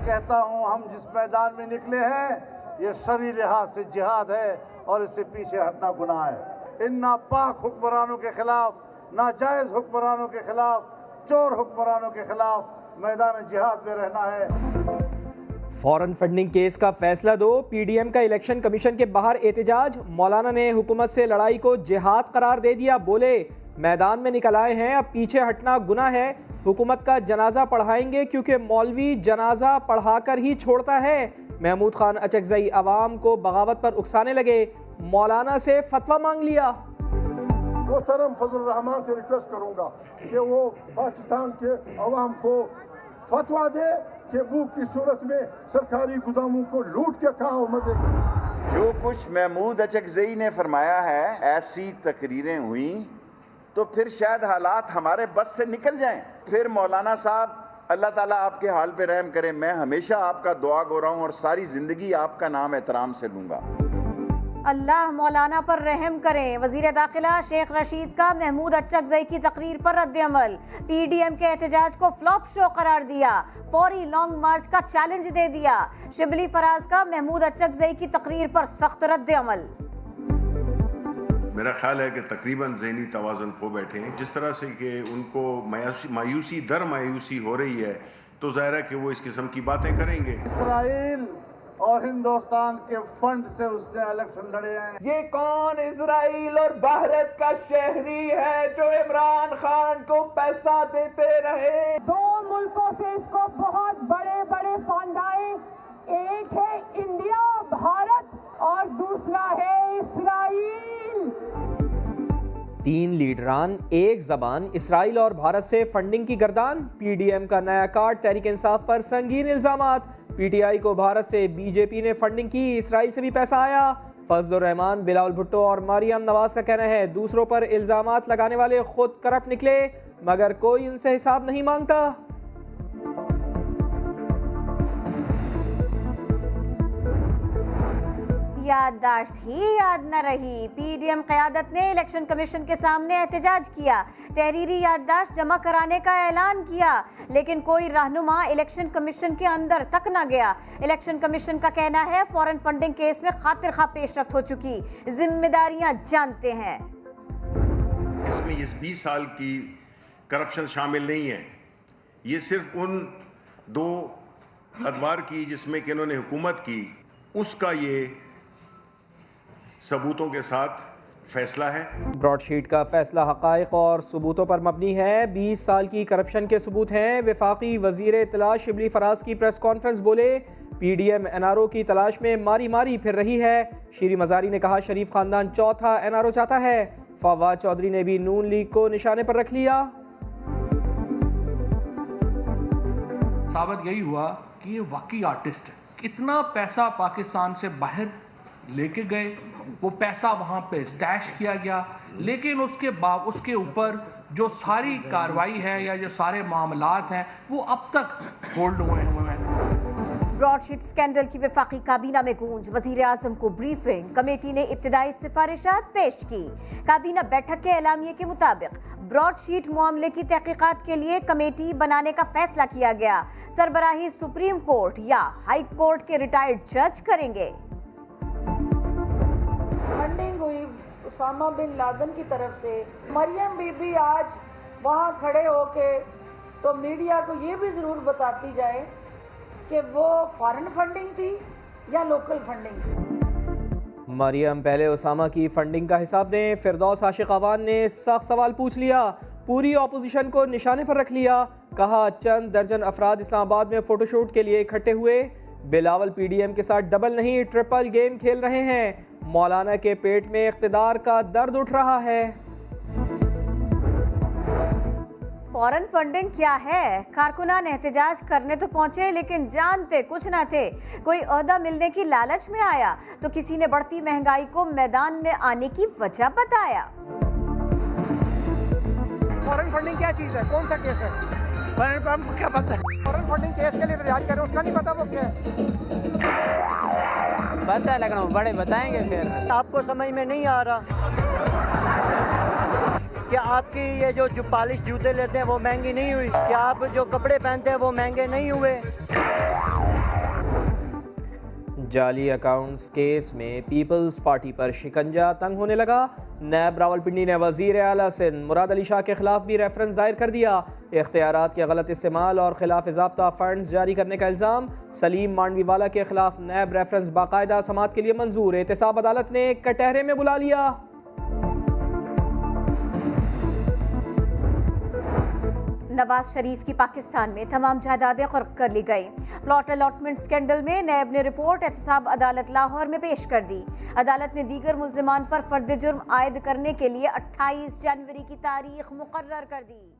कहता हूँ, हम जिस मैदान में निकले हैं ये शरई लिहाज से जिहाद है और इससे पीछे हटना गुनाह है। इन नापाक हुक्मरानों के खिलाफ, नाजायज हुक्मरानों के खिलाफ, चोर हुक्मरानों के खिलाफ मैदान जिहाद में रहना है। फॉरेन फंडिंग केस का फैसला दो, पीडीएम का इलेक्शन कमीशन के बाहर एहतजाज। मौलाना ने हुकूमत से लड़ाई को जिहाद करार दे दिया, बोले मैदान में निकल आए हैं, अब पीछे हटना गुनाह है। हुकूमत का जनाजा पढ़ाएंगे क्योंकि मौलवी जनाजा पढ़ाकर ही छोड़ता है। महमूद खान अचकजई अवाम को बगावत पर उकसाने लगे, मौलाना से फतवा मांग लिया। मोहतरम फजल रहमान से रिक्वेस्ट करूंगा कि वो पाकिस्तान के अवाम को फतवा दे कि भूख की सूरत में सरकारी गोदामों को लूट के खाओ मजे। जो कुछ महमूद अचकजई ने फरमाया है, ऐसी तकरीरें हुई तो फिर शायद हालात हमारे बस से निकल जाएं। फिर मौलाना साहब, अल्लाह ताला आपके हाल पे रहम करे। मैं हमेशा आपका दुआ गो रहा हूँ और सारी जिंदगी आपका नाम एहतराम से लूंगा। अल्लाह मौलाना पर रहम करें। वजीर दाखिला शेख रशीद का महमूद अचकजई की तकरीर पर रद्द-ए-अमल। पीडीएम के एहतजाज को फ्लॉप शो करार दिया, फौरी लॉन्ग मार्च का चैलेंज दे दिया। शिबली फराज का महमूद अचकजई की तकरीर पर सख्त रद्द-ए-अमल। मेरा ख्याल है कि तकरीबन ज़हनी तवाज़ुन खो बैठे हैं। जिस तरह से कि उनको मायूसी दर मायूसी हो रही है, तो ज़ाहिर है कि वो इस किस्म की बातें करेंगे। इसराइल और हिंदुस्तान के फंड से उसने इलेक्शन लड़े हैं। ये कौन इसराइल और भारत का शहरी है जो इमरान खान को पैसा देते रहे? दो मुल्कों से इसको बहुत बड़े बड़े फंड आए, एक है इंडिया भारत और दूसरा है इसराइल। 3 लीडरान, एक जबान, इसराइल और भारत से फंडिंग की गर्दान। पीडीएम का नया कार्ड, तहरीक इंसाफ पर संगीन इल्जामात। पीटीआई को भारत से बीजेपी ने फंडिंग की, इसराइल से भी पैसा आया। फजलुर रहमान, बिलावल भुट्टो और मरियम नवाज का कहना है दूसरों पर इल्जामात लगाने वाले खुद करप्ट निकले मगर कोई उनसे हिसाब नहीं मांगता। याददाश्त ही याद न रही। पीडीएम क़यादत ने इलेक्शन कमीशन के सामने एहतजाज किया, तहरीरी याददाश्त जमा कराने का ऐलान किया, लेकिन कोई रहनुमा इलेक्शन कमीशन के अंदर तक न गया। इलेक्शन कमीशन का कहना है फॉरेन फंडिंग केस में खातिर खा पेशरफ्त हो चुकी, जिम्मेदारियां जानते हैं। इसमें इस 20 साल की करप्शन शामिल नहीं है। ये सिर्फ उन 2 अदवार की जिसमें कि इन्होंने हुकूमत की, उसका ये सबूतों के साथ फैसला है। ब्रॉडशीट का फैसला हक़ाइक़ और सबूतों पर मबनी है। 20 साल की करप्शन के सबूत हैं। वफाकी वजीर इत्तला शिबली फराज की प्रेस कॉन्फ्रेंस, बोले पीडीएम एनआरओ की तलाश में मारी मारी फिर रही है। शीरी मजारी ने कहा शरीफ खानदान चौथा एनआरओ चाहता है। फवाद चौधरी ने भी नून लीग को निशाने पर रख लिया। साबित यही हुआ कि ये वाकई आर्टिस्ट है। इतना पैसा पाकिस्तान से बाहर लेके गए, वो पैसा वहाँ पे स्टैश किया गया, लेकिन उसके ऊपर जो सारी कार्रवाई है या जो सारे मामलात हैं वो अब तक होल्ड हुए हैं। ब्रॉडशीट स्कैंडल की वफाकी काबीना में गूंज, वजीर आजम को ब्रीफिंग। कमेटी ने इब्तिदाई सिफारिशात पेश की। काबीना बैठक के एलामिये के मुताबिक ब्रॉडशीट मामले की तहकीकात के लिए कमेटी बनाने का फैसला किया गया। सरबराही सुप्रीम कोर्ट या हाई कोर्ट के रिटायर्ड जज करेंगे। फंडिंग हुई उसामा बिन लादेन की तरफ से। मरियम बीबी आज वहाँ खड़े होके तो मीडिया को ये भी ज़रूर बताती जाए कि वो फॉरेन फंडिंग थी या लोकल फंडिंग थी। मरियम पहले उसामा की फंडिंग का हिसाब दें। फिरदौस आशिक अवान ने सख्त सवाल पूछ लिया, पूरी ऑपोजिशन को निशाने पर रख लिया। कहा चंद दर्जन अफराद इस्लामाबाद में फोटोशूट के लिए इकट्ठे हुए। बिलावल पीडीएम के साथ डबल नहीं ट्रिपल गेम खेल रहे हैं। मौलाना के पेट में इख्तिदार का दर्द उठ रहा है। फॉरेन फंडिंग क्या है? कारकुनान एहतजाज करने तो पहुंचे लेकिन जानते कुछ न थे। कोई ओहदा मिलने की लालच में आया तो किसी ने बढ़ती महंगाई को मैदान में आने की वजह बताया। फॉरेन फंडिंग क्या चीज है? कौन सा केस है? हमको क्या पता है? फॉरेन फंडिंग केस के लिए रियाज कर रहे हैं, उसका नहीं पता वो क्या है? पता है लेकिन बड़े बताएंगे फिर। आपको समझ में नहीं आ रहा कि आपकी ये जो पॉलिश जूते लेते हैं वो महंगी नहीं हुई? क्या आप जो कपड़े पहनते हैं वो महंगे नहीं हुए? जाली अकाउंट्स केस में पीपल्स पार्टी पर शिकंजा तंग होने लगा। नैब रावलपिंडी ने वजीर आला सिंध मुराद अली शाह के खिलाफ भी रेफरेंस दायर कर दिया। इख्तियारात के गलत इस्तेमाल और खिलाफ ज़ाब्ता फंड्स जारी करने का इल्ज़ाम। सलीम मांडवीवाला के खिलाफ नैब रेफरेंस बाकायदा समात के लिए मंजूर। एहतसाब अदालत ने कटहरे में बुला लिया। नवाज शरीफ की पाकिस्तान में तमाम जायदादें क़र्क कर ली गई। प्लॉट अलॉटमेंट स्कैंडल में नैब ने रिपोर्ट एहतसाब अदालत लाहौर में पेश कर दी। अदालत ने दीगर मुल्ज़िमान पर फर्द जुर्म आयद करने के लिए 28 जनवरी की तारीख मुकर्रर कर दी।